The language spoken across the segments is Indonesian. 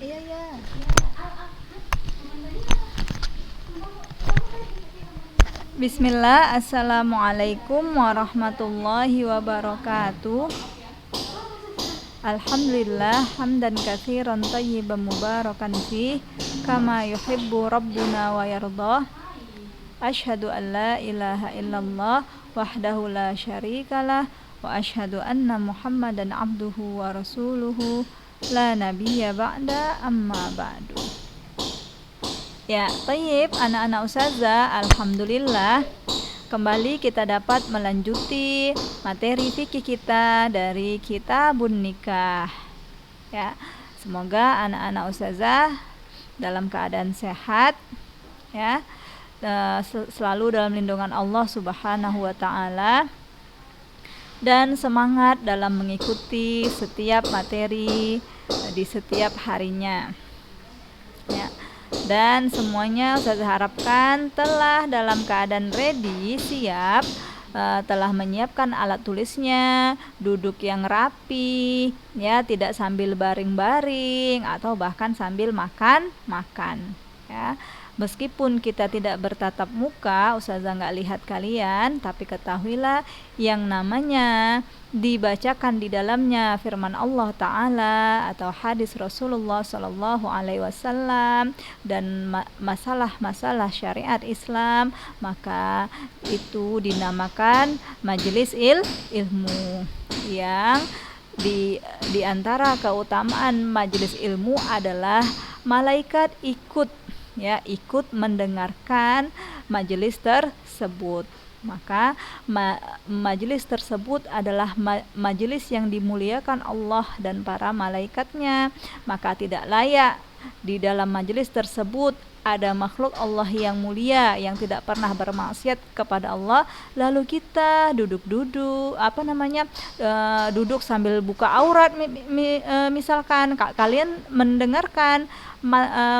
Iya ya. Bismillah, assalamualaikum warahmatullahi wabarakatuh. Alhamdulillah hamdan katsiran thayyiban mubarakan fi kama yuhibbu rabbuna wa yardah. Asyhadu an la ilaha illallah wahdahu la syarikalah wa asyhadu anna Muhammadan abduhu wa rasuluhu la nabiyya ba'da amma ba'du. Ya, tayyib anak-anak ustazah, alhamdulillah kembali kita dapat melanjuti materi fikih kita dari Kitabun Nikah. Ya, semoga anak-anak ustazah dalam keadaan sehat, ya, selalu dalam lindungan Allah Subhanahu wa taala, dan semangat dalam mengikuti setiap materi di setiap harinya. Ya. Dan semuanya ustazah harapkan telah dalam keadaan ready, siap, telah menyiapkan alat tulisnya, duduk yang rapi, ya, tidak sambil baring-baring atau bahkan sambil makan-makan, ya. Meskipun kita tidak bertatap muka, ustazah nggak lihat kalian, tapi ketahuilah yang namanya dibacakan di dalamnya firman Allah Ta'ala atau hadis Rasulullah Sallallahu Alaihi Wasallam dan masalah-masalah syariat Islam, maka itu dinamakan majelis ilmu. Yang di antara keutamaan majelis ilmu adalah malaikat ikut mendengarkan majelis tersebut. Maka majelis tersebut adalah majelis yang dimuliakan Allah dan para malaikatnya. Maka tidak layak di dalam majelis tersebut ada makhluk Allah yang mulia yang tidak pernah bermaksiat kepada Allah, lalu kita duduk sambil buka aurat, misalkan kalian mendengarkan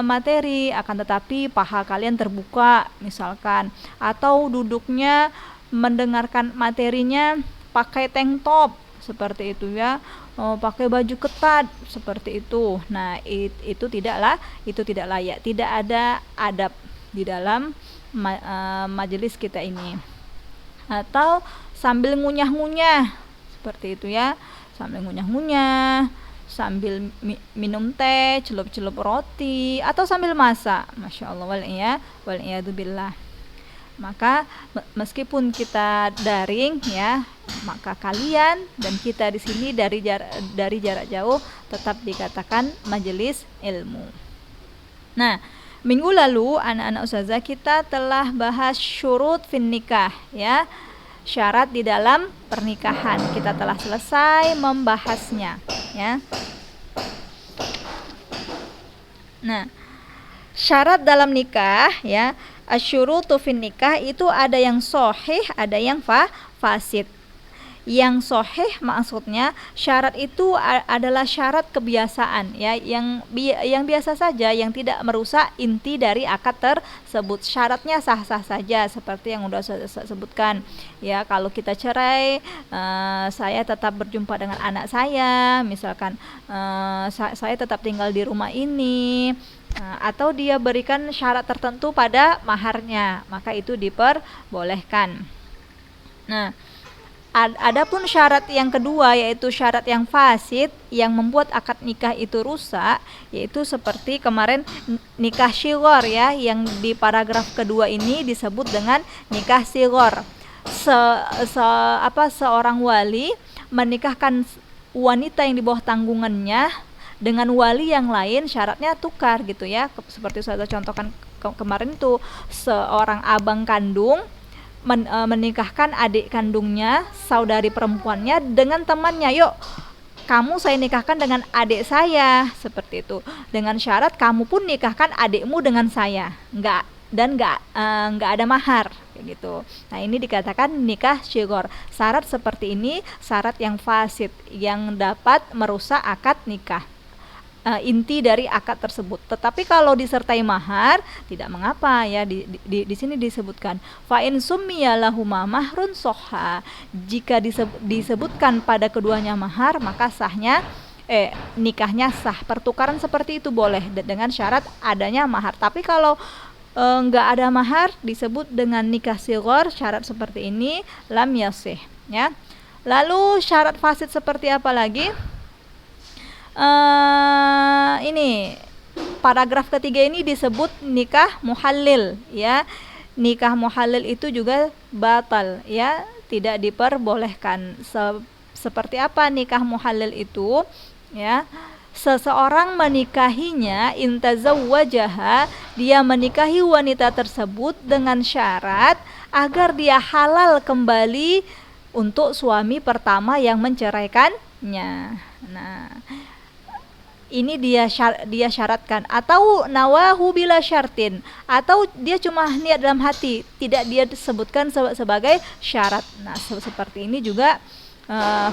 materi akan tetapi paha kalian terbuka misalkan, atau duduknya mendengarkan materinya pakai tank top seperti itu, ya, pakai baju ketat seperti itu. Nah, itu tidak layak, tidak ada adab di dalam majelis kita ini. Atau sambil ngunyah-ngunyah seperti itu, ya, sambil ngunyah-ngunyah, sambil minum teh, celup-celup roti, atau sambil masak. Masya Allah, wal'iyadzubillah. Maka meskipun kita daring, ya, maka kalian dan kita di sini dari jarak jauh tetap dikatakan majelis ilmu. Nah, minggu lalu anak-anak ustazah kita telah bahas syurut fin nikah, ya, syarat di dalam pernikahan. Kita telah selesai membahasnya, ya. Nah, syarat dalam nikah, ya, asyurutu fin nikah itu ada yang sahih, ada yang fasid. Yang sahih maksudnya syarat itu adalah syarat kebiasaan, ya, yang biasa saja, yang tidak merusak inti dari akad tersebut. Syaratnya sah-sah saja seperti yang sudah saya sebutkan, ya. Kalau kita cerai, saya tetap berjumpa dengan anak saya, misalkan saya tetap tinggal di rumah ini, atau dia berikan syarat tertentu pada maharnya, maka itu diperbolehkan. Nah, adapun syarat yang kedua, yaitu syarat yang fasid yang membuat akad nikah itu rusak, yaitu seperti kemarin nikah shighar, ya, yang di paragraf kedua ini disebut dengan nikah shighar. Seorang wali menikahkan wanita yang di bawah tanggungannya dengan wali yang lain, syaratnya tukar gitu, ya. Seperti saya contohkan kemarin itu, seorang abang kandung menikahkan adik kandungnya, saudari perempuannya dengan temannya. Yuk, kamu saya nikahkan dengan adik saya, seperti itu. Dengan syarat kamu pun nikahkan adikmu dengan saya. Enggak ada mahar, kayak gitu. Nah, ini dikatakan nikah shighar. Syarat seperti ini syarat yang fasid yang dapat merusak akad nikah, inti dari akad tersebut. Tetapi kalau disertai mahar tidak mengapa, ya. Di sini disebutkan fa in summiya lahuma mahrun soha, jika disebutkan pada keduanya mahar maka sahnya nikahnya sah. Pertukaran seperti itu boleh dengan syarat adanya mahar. Tapi kalau nggak ada mahar disebut dengan nikah sighar. Syarat seperti ini lam yasih, ya. Lalu syarat fasid seperti apa lagi? Ini paragraf ketiga ini disebut nikah muhallil, ya. Nikah muhallil itu juga batal, ya, tidak diperbolehkan. Seperti apa nikah muhallil itu, ya? Seseorang menikahinya, intazawwajaha, dia menikahi wanita tersebut dengan syarat agar dia halal kembali untuk suami pertama yang menceraikannya. Nah, ini dia syaratkan, atau nawahu bila syartin, atau dia cuma niat dalam hati, tidak dia disebutkan sebagai syarat. Nah, seperti ini juga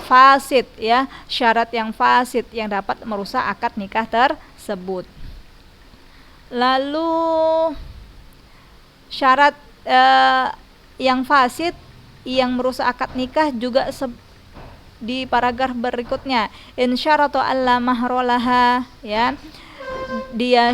fasid, ya, syarat yang fasid yang dapat merusak akad nikah tersebut. Lalu syarat yang fasid yang merusak akad nikah juga di paragraf berikutnya, insyaratu alla mahrolaha, ya, dia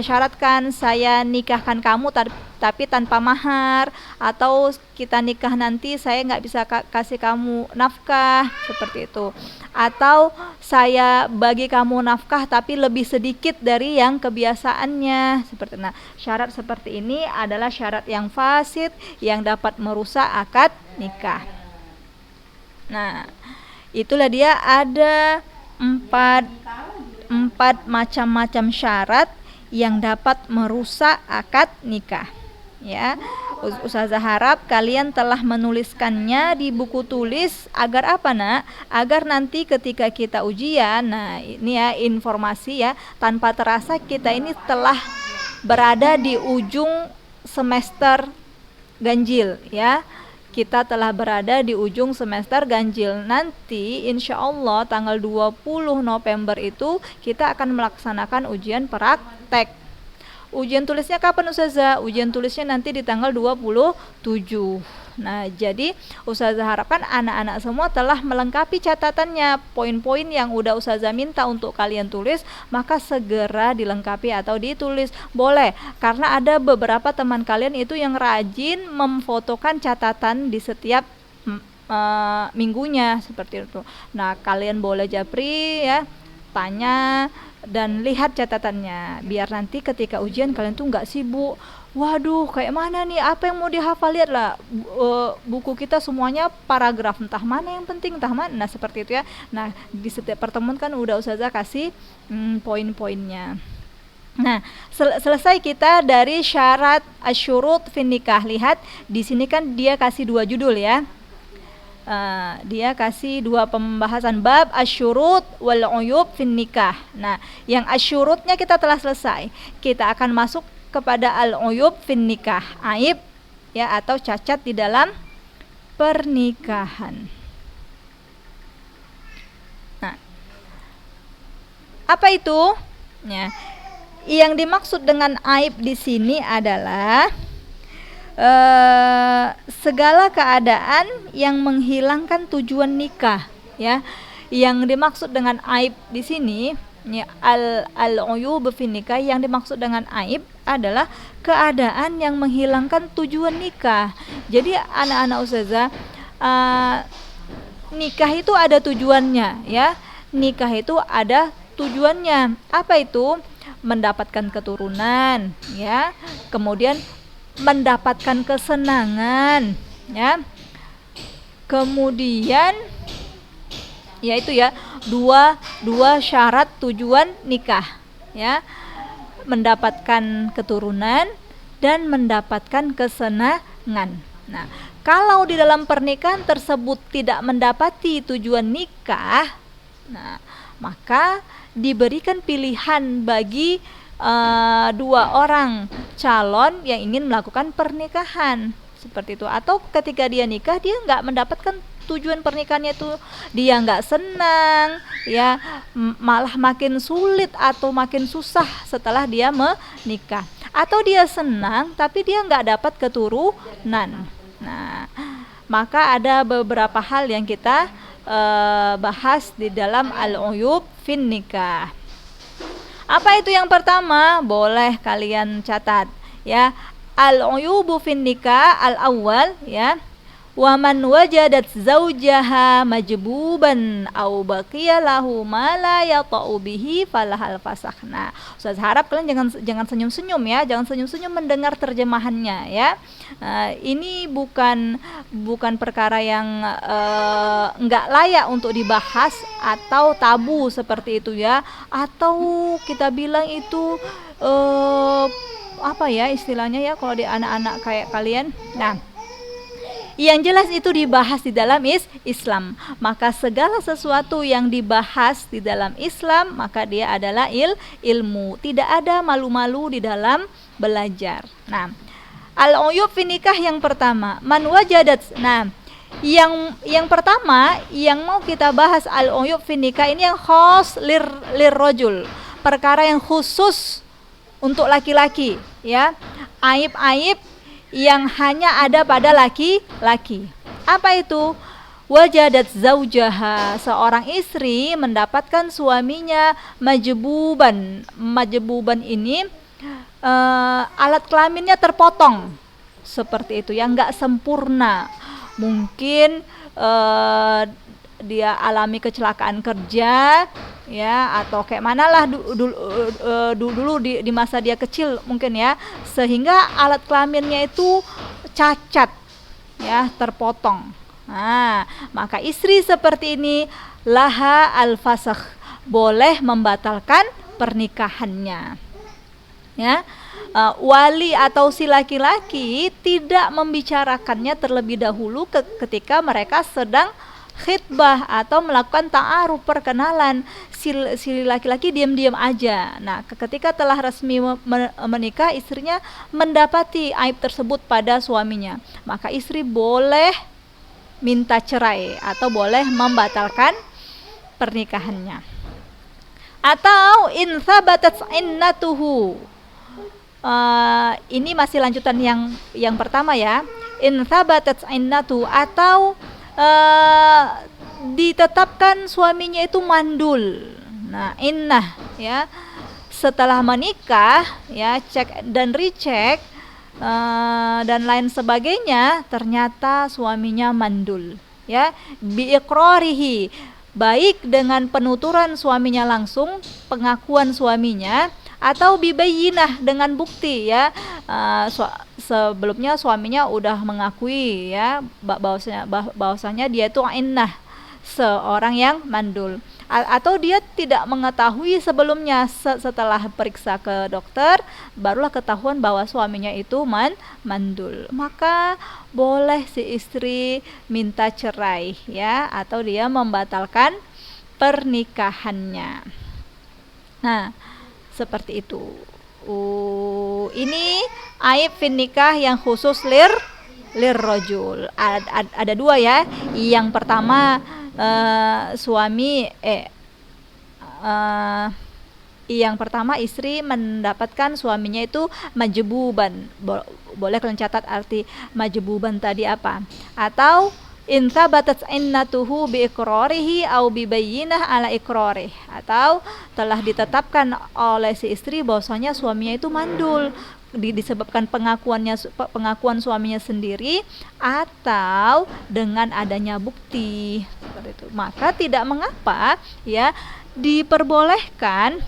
syaratkan saya nikahkan kamu tapi tanpa mahar, atau kita nikah nanti saya nggak bisa kasih kamu nafkah, seperti itu, atau saya bagi kamu nafkah tapi lebih sedikit dari yang kebiasaannya, seperti. Nah, syarat seperti ini adalah syarat yang fasid yang dapat merusak akad nikah. Nah, itulah dia ada empat macam-macam syarat yang dapat merusak akad nikah, ya. Ustazah harap kalian telah menuliskannya di buku tulis agar apa, Nak? Agar nanti ketika kita ujian, nah ini ya informasi, ya, tanpa terasa kita ini telah berada di ujung semester ganjil, ya. Kita telah berada di ujung semester ganjil. Nanti insya Allah tanggal 20 November itu kita akan melaksanakan ujian praktek. Ujian tulisnya kapan, Ustazah? Ujian tulisnya nanti di tanggal 27. Nah, jadi Ustazah harapkan anak-anak semua telah melengkapi catatannya, poin-poin yang udah Ustazah minta untuk kalian tulis, maka segera dilengkapi atau ditulis. Boleh, karena ada beberapa teman kalian itu yang rajin memfotokan catatan di setiap minggunya, seperti itu. Nah, kalian boleh japri, ya, tanya dan lihat catatannya, biar nanti ketika ujian kalian tuh nggak sibuk. Waduh, kayak mana nih, apa yang mau dihafal, lihatlah buku kita semuanya paragraf, entah mana yang penting, entah mana. Nah, seperti itu, ya. Nah, di setiap pertemuan kan udah Ustazah kasih poin-poinnya. Nah, selesai kita dari syarat asyurut fin nikah. Lihat di sini kan dia kasih 2 judul, ya. Dia kasih 2 pembahasan, bab asyurut wal uyub fin nikah. Nah, yang asyurutnya kita telah selesai. Kita akan masuk kepada al-uyub fin nikah, aib, ya, atau cacat di dalam pernikahan. Nah, apa itu? Ya, yang dimaksud dengan aib di sini adalah segala keadaan yang menghilangkan tujuan nikah, ya. Yang dimaksud dengan aib di sini, ya, al-uyub fin nikah, yang dimaksud dengan aib adalah keadaan yang menghilangkan tujuan nikah. Jadi anak-anak Ustazah, nikah itu ada tujuannya, ya. Nikah itu ada tujuannya. Apa itu? Mendapatkan keturunan, ya. Kemudian mendapatkan kesenangan, ya. Kemudian yaitu, ya, dua syarat tujuan nikah, ya, mendapatkan keturunan dan mendapatkan kesenangan. Nah, kalau di dalam pernikahan tersebut tidak mendapati tujuan nikah, nah, maka diberikan pilihan bagi 2 orang calon yang ingin melakukan pernikahan, seperti itu. Atau ketika dia nikah, dia nggak mendapatkan tujuan pernikahannya itu, dia nggak senang, ya, malah makin sulit atau makin susah setelah dia menikah. Atau dia senang tapi dia nggak dapat keturunan. Nah, maka ada beberapa hal yang kita bahas di dalam al-uyub fin nikah. Apa itu yang pertama? Boleh kalian catat ya. Al-uyubu fin nikah al-awwal ya. Wa man wajadat zaujaha majbuban au baqiya lahu ma la yata'u bihi falahal fasakhna. Ustaz harap kalian jangan senyum-senyum ya, jangan senyum-senyum mendengar terjemahannya ya. Ini bukan perkara yang enggak layak untuk dibahas atau tabu seperti itu ya, atau kita bilang itu apa ya istilahnya ya kalau di anak-anak kayak kalian. Nah, yang jelas itu dibahas di dalam Islam. Maka segala sesuatu yang dibahas di dalam Islam, maka dia adalah ilmu. Tidak ada malu-malu di dalam belajar. Nah, al-uyub fi nikah yang pertama, man wajadat. Nah, yang pertama yang mau kita bahas al-uyub fi nikah ini yang khos lirrajul. Perkara yang khusus untuk laki-laki, ya. Aib-aib yang hanya ada pada laki-laki. Apa itu? Wajadat zaujaha, seorang istri mendapatkan suaminya majbuban. Majbuban ini alat kelaminnya terpotong. Seperti itu, yang enggak sempurna. Mungkin dia alami kecelakaan kerja ya, atau kayak manalah dulu di masa dia kecil mungkin ya, sehingga alat kelaminnya itu cacat ya, terpotong. Nah, maka istri seperti ini laha al-fasakh, boleh membatalkan pernikahannya ya. Wali atau si laki-laki tidak membicarakannya terlebih dahulu ketika mereka sedang khitbah atau melakukan ta'aruf, perkenalan. Si laki-laki diam-diam aja. Nah, ketika telah resmi menikah, istrinya mendapati aib tersebut pada suaminya, maka istri boleh minta cerai atau boleh membatalkan pernikahannya. Atau in thabatat innatuhu, ini masih lanjutan yang pertama ya. In thabatat innatu, atau ditetapkan suaminya itu mandul. Nah, innah ya, setelah menikah ya, cek dan recheck dan lain sebagainya, ternyata suaminya mandul ya, biiqrarihi, baik dengan penuturan suaminya langsung, pengakuan suaminya, atau bibayinah, dengan bukti ya. Sebelumnya suaminya udah mengakui ya bahwasanya dia itu innah, seorang yang mandul, atau dia tidak mengetahui sebelumnya, setelah periksa ke dokter barulah ketahuan bahwa suaminya itu mandul, maka boleh si istri minta cerai ya, atau dia membatalkan pernikahannya. Nah, seperti itu. Ini aib fin nikah yang khusus lirrajul. Ada dua ya. Yang pertama yang pertama istri mendapatkan suaminya itu majbuban. Boleh kalian catat arti majbuban tadi apa? Atau in thabatat innatuhu biiqrarihi au bibayyinah ala iqrarih, atau telah ditetapkan oleh si istri bahwasanya suaminya itu mandul disebabkan pengakuan suaminya sendiri atau dengan adanya bukti seperti itu, maka tidak mengapa ya, diperbolehkan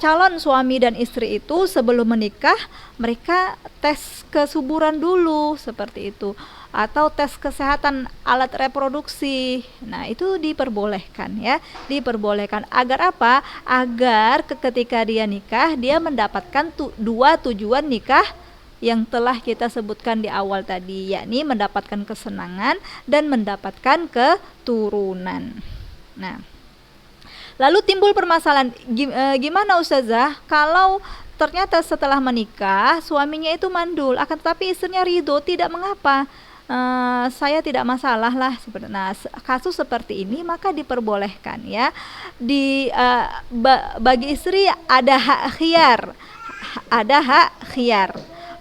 calon suami dan istri itu sebelum menikah mereka tes kesuburan dulu seperti itu, atau tes kesehatan alat reproduksi. Nah, itu diperbolehkan ya, diperbolehkan agar apa? Agar ketika dia nikah dia mendapatkan dua tujuan nikah yang telah kita sebutkan di awal tadi, yakni mendapatkan kesenangan dan mendapatkan keturunan. Nah, lalu timbul permasalahan, gimana Ustazah kalau ternyata setelah menikah suaminya itu mandul, akan tetapi istrinya ridho, tidak mengapa, saya tidak masalah lah. Nah, kasus seperti ini maka diperbolehkan ya. Bagi istri ada hak khiyar,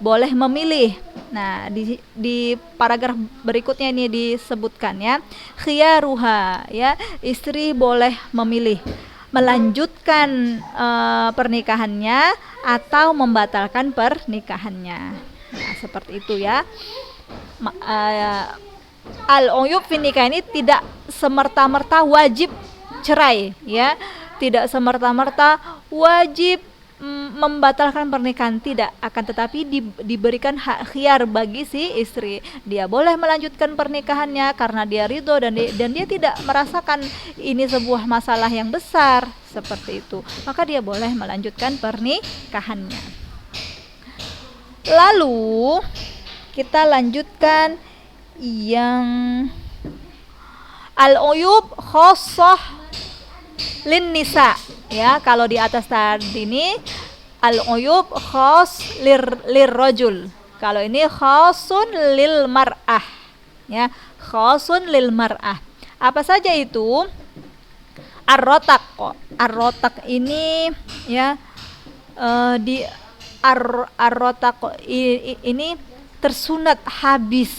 boleh memilih. Nah, di paragraf berikutnya ini disebutkan ya, khiyaruha ya, istri boleh memilih melanjutkan pernikahannya atau membatalkan pernikahannya. Nah, seperti itu ya. Al-uyub fi nikah ini tidak semerta-merta wajib cerai ya, tidak semerta-merta wajib membatalkan pernikahan, tidak, akan tetapi diberikan hak khiyar bagi si istri. Dia boleh melanjutkan pernikahannya karena dia ridho dan dia tidak merasakan ini sebuah masalah yang besar seperti itu, maka dia boleh melanjutkan pernikahannya. Lalu kita lanjutkan yang al-uyub khosoh lin nisa ya. Kalau di atas tadi ini al-uyub khos lir rajul, kalau ini khosun lil mar'ah ya, khosun lil mar'ah. Apa saja itu? Ar-rotak ini ya, di ar-rotak ini tersunat habis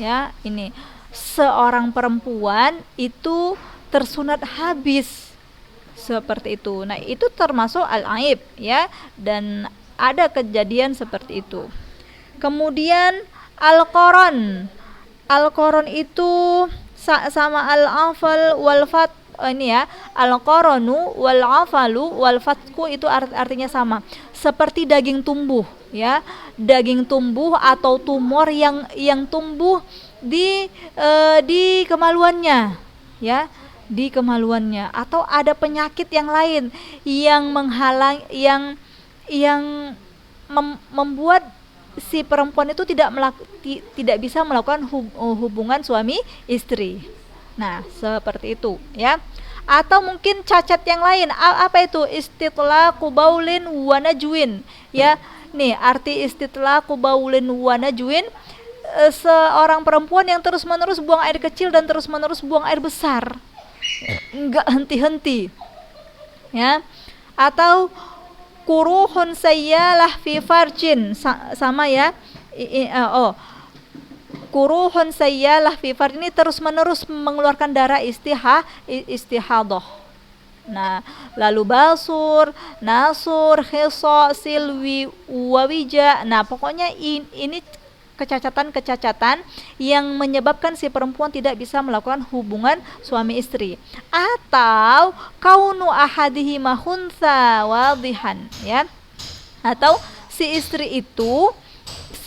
ya. Ini seorang perempuan itu tersunat habis seperti itu. Nah, itu termasuk al-aib ya, dan ada kejadian seperti itu. Kemudian al-qoron itu sama al-afal wal fat, ini ya, al-qoronu wal afalu wal fatku itu artinya sama, seperti daging tumbuh ya, daging tumbuh atau tumor yang tumbuh di kemaluannya ya, di kemaluannya, atau ada penyakit yang lain yang menghalang membuat si perempuan itu tidak bisa melakukan hubungan suami istri. Nah, seperti itu ya. Atau mungkin cacat yang lain. Apa itu? Istitlaqu baulin wa najwin ya. Nih, arti istitlaqu baulin wa najwin, seorang perempuan yang terus-menerus buang air kecil dan terus-menerus buang air besar, enggak henti-henti ya. Atau kuruhun sayyalah fi farjin, sama ya. Kuruhun sayyalah fi farjin ini terus-menerus mengeluarkan darah istihadah. Nah, lalu basur, nasur, khiso, silwi, wawija. Nah, pokoknya ini kecacatan-kecacatan yang menyebabkan si perempuan tidak bisa melakukan hubungan suami istri. Atau kaunu ahadihi mahunsa wadihan ya. Atau si istri itu,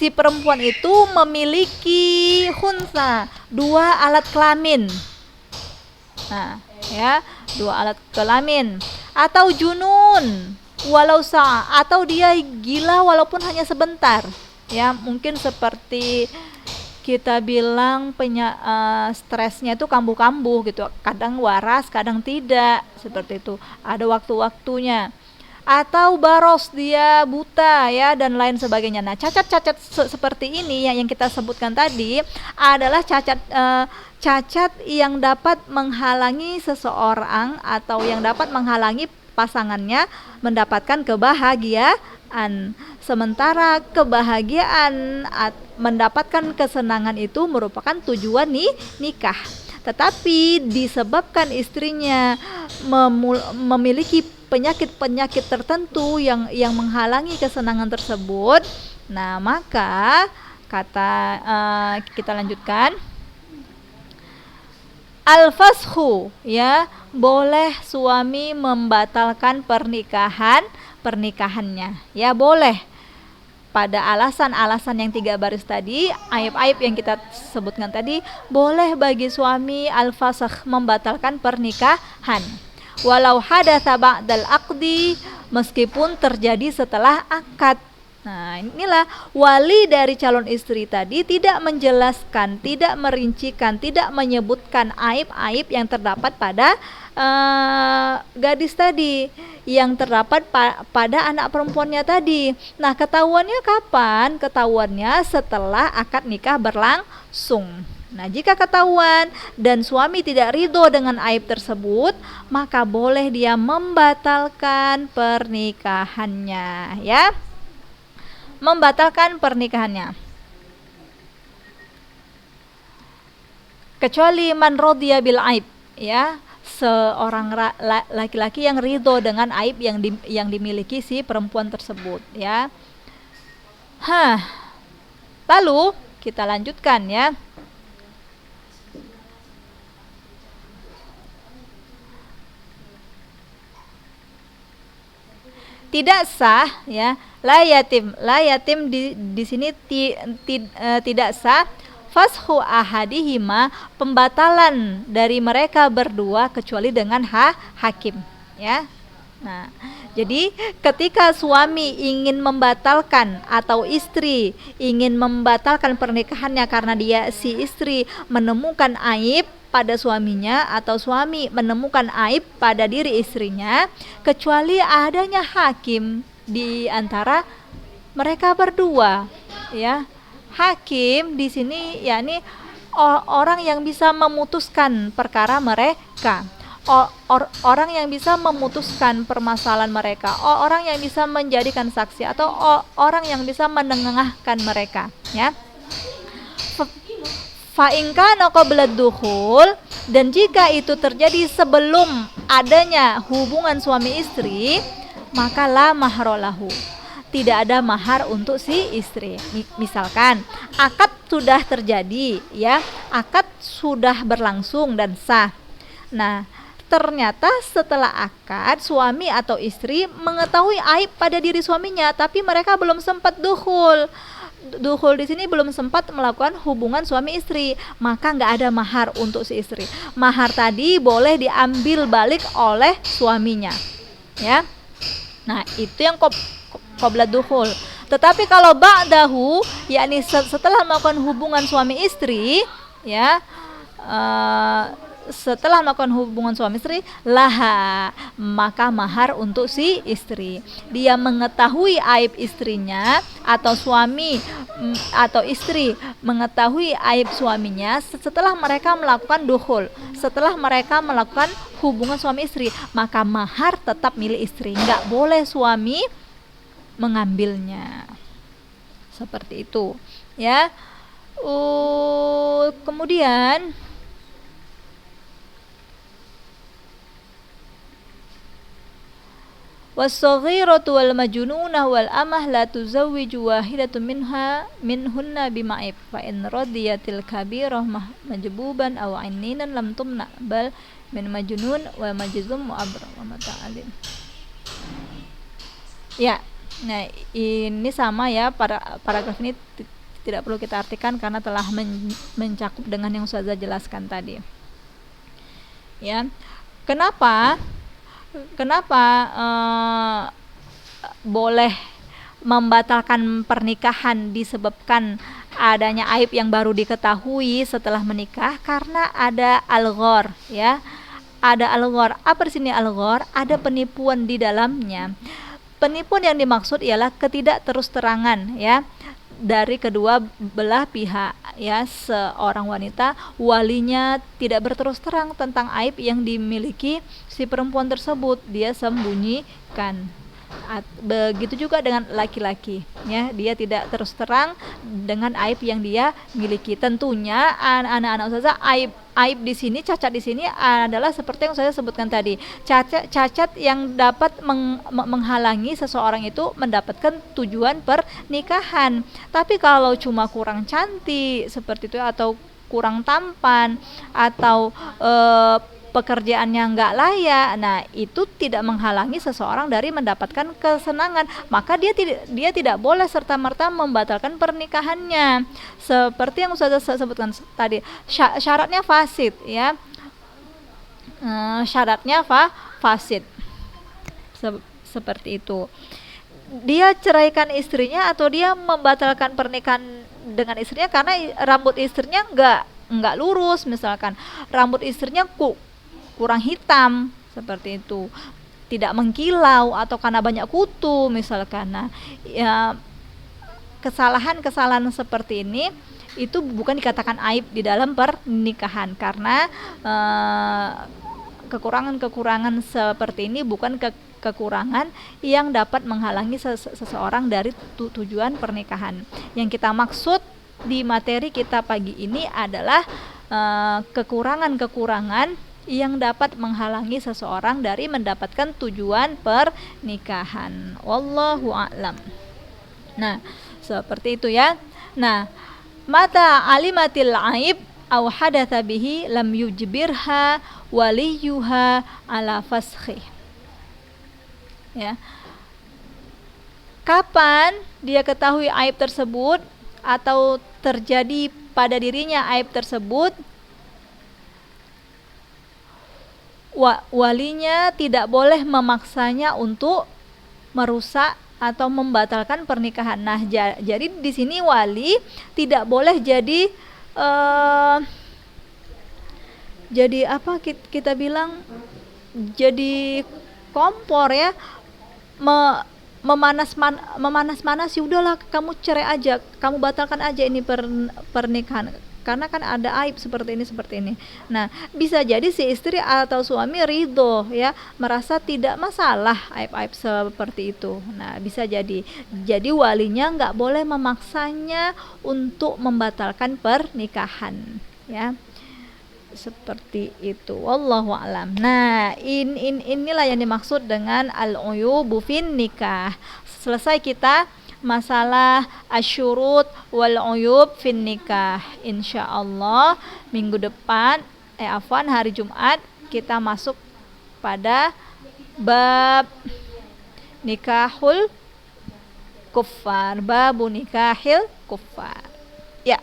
si perempuan itu memiliki hunsa, 2 alat kelamin. Nah, ya, 2 alat kelamin. Atau junun walau atau dia gila walaupun hanya sebentar. Ya, mungkin seperti kita bilang stresnya itu kambuh-kambuh gitu, kadang waras, kadang tidak, seperti itu, ada waktu-waktunya. Atau baros, dia buta ya, dan lain sebagainya. Nah, cacat-cacat seperti ini yang kita sebutkan tadi adalah cacat yang dapat menghalangi seseorang atau yang dapat menghalangi pasangannya mendapatkan kebahagiaan. Sementara kebahagiaan mendapatkan kesenangan itu merupakan tujuan nikah. Tetapi disebabkan istrinya memiliki penyakit-penyakit tertentu yang menghalangi kesenangan tersebut, nah maka kita lanjutkan al-fashu ya, boleh suami membatalkan pernikahannya ya, boleh pada alasan-alasan yang 3 baris tadi, aib-aib yang kita sebutkan tadi, boleh bagi suami al-fasakh, membatalkan pernikahan. Walau hadatsa ba'dal aqdi, meskipun terjadi setelah akad. Nah, inilah wali dari calon istri tadi tidak menjelaskan, tidak merincikan, tidak menyebutkan aib-aib yang terdapat pada gadis tadi, yang terdapat pada anak perempuannya tadi. Nah, ketahuannya kapan? Ketahuannya setelah akad nikah berlangsung. Nah, jika ketahuan dan suami tidak ridho dengan aib tersebut, maka boleh dia membatalkan pernikahannya ya. membatalkan pernikahannya. Kecuali man rodiya bil aib, ya, seorang laki-laki yang ridho dengan aib yang dimiliki si perempuan tersebut, ya. Lalu kita lanjutkan, ya. Tidak sah, ya, la yatim di sini tidak sah fashu ahadihima, pembatalan dari mereka berdua kecuali dengan hakim, ya. Nah, jadi ketika suami ingin membatalkan atau istri ingin membatalkan pernikahannya karena si istri menemukan aib pada suaminya atau suami menemukan aib pada diri istrinya, kecuali adanya hakim di antara mereka berdua, ya. Hakim di sini yakni orang yang bisa memutuskan perkara mereka. Orang yang bisa memutuskan permasalahan mereka, orang yang bisa menjadikan saksi atau orang yang bisa menengahkan mereka, ya. Fa in kana qabla dukhul, dan jika itu terjadi sebelum adanya hubungan suami istri, maka la mahrolahu, tidak ada mahar untuk si istri. Misalkan akad sudah terjadi, ya, akad sudah berlangsung dan sah. Nah, ternyata setelah akad suami atau istri mengetahui aib pada diri suaminya, tapi mereka belum sempat dukhul di sini belum sempat melakukan hubungan suami istri, maka nggak ada mahar untuk si istri. Mahar tadi boleh diambil balik oleh suaminya, ya. Nah, itu yang qabla dukhul. Tetapi kalau ba'dahu, yakni setelah melakukan hubungan suami istri, ya, setelah melakukan hubungan suami istri, laha, maka mahar untuk si istri. Dia mengetahui aib istrinya atau suami atau istri mengetahui aib suaminya setelah mereka melakukan dukhul, setelah mereka melakukan hubungan suami istri, maka mahar tetap milik istri, nggak boleh suami mengambilnya. Seperti itu, ya. Kemudian was-saghiratu wal majnunah wal amah la tuzawwiju wahidatun minhunna bima'ib fa in radiyatil kabirah majbuban aw aininan lam tumna bal min majnun wa majzum mu'abra wa mata'alin. Ya, nah ini sama, ya, paragraf ini tidak perlu kita artikan karena telah mencakup dengan yang Ustazah jelaskan tadi, ya. Kenapa boleh membatalkan pernikahan disebabkan adanya aib yang baru diketahui setelah menikah? Karena ada al-ghar, ya. Ada al-ghar. Apa di sini al-ghar? Ada penipuan di dalamnya. Penipuan yang dimaksud ialah ketidak terus-terangan, ya, dari kedua belah pihak, ya. Seorang wanita, walinya tidak berterus terang tentang aib yang dimiliki si perempuan tersebut, dia sembunyikan. Begitu juga dengan laki-laki, ya, dia tidak terus terang dengan aib yang dia miliki. Tentunya anak-anak Ustazah, aib di sini, cacat di sini adalah seperti yang saya sebutkan tadi, cacat yang dapat menghalangi seseorang itu mendapatkan tujuan pernikahan. Tapi kalau cuma kurang cantik seperti itu, atau kurang tampan, atau pekerjaannya nggak layak, nah itu tidak menghalangi seseorang dari mendapatkan kesenangan, maka dia tidak boleh serta-merta membatalkan pernikahannya. Seperti yang sudah saya sebutkan tadi, syaratnya fasid, ya. Syaratnya fasid. Seperti itu. Dia ceraikan istrinya atau dia membatalkan pernikahan dengan istrinya karena rambut istrinya nggak lurus, misalkan rambut istrinya kurang hitam, seperti itu, tidak mengkilau, atau karena banyak kutu misalkan. Nah, ya, kesalahan seperti ini itu bukan dikatakan aib di dalam pernikahan, karena kekurangan-kekurangan seperti ini bukan kekurangan yang dapat menghalangi seseorang dari tujuan pernikahan. Yang kita maksud di materi kita pagi ini adalah kekurangan-kekurangan yang dapat menghalangi seseorang dari mendapatkan tujuan pernikahan. Wallahu a'lam. Nah, seperti itu ya. Nah, mata alimatil aib aw hadatsa bihi lam yujbirha waliyuha ala faskhi. Ya. Kapan dia ketahui aib tersebut atau terjadi pada dirinya aib tersebut, walinya tidak boleh memaksanya untuk merusak atau membatalkan pernikahan. Nah, jadi di sini wali tidak boleh jadi apa kita bilang, jadi kompor ya, memanas-manas, udahlah kamu cerai aja, kamu batalkan aja ini pernikahan karena kan ada aib seperti ini. Nah, bisa jadi si istri atau suami ridho ya, merasa tidak masalah aib-aib seperti itu. Nah, bisa jadi walinya nggak boleh memaksanya untuk membatalkan pernikahan ya, seperti itu. Wallahu a'lam. Nah, inilah yang dimaksud dengan al-uyubu fin nikah. Selesai kita masalah asyurut wal uyub fin nikah. Insyaallah minggu depan hari Jumat kita masuk pada bab nikahul kuffar, babu nikahil kuffar. Ya.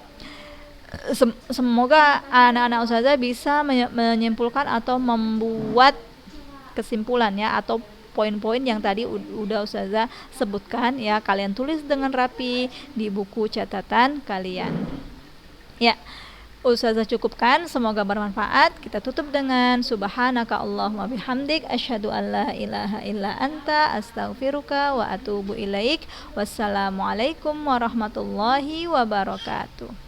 Semoga anak-anak ustazah bisa menyimpulkan atau membuat kesimpulan ya, atau poin-poin yang tadi udah ustazah sebutkan ya, kalian tulis dengan rapi di buku catatan kalian. Ya, ustazah cukupkan, semoga bermanfaat. Kita tutup dengan subhanaka Allahumma bihamdik asyhadu an la ilaha illa anta astaghfiruka wa atubu ilaik. Wassalamualaikum warahmatullahi wabarakatuh.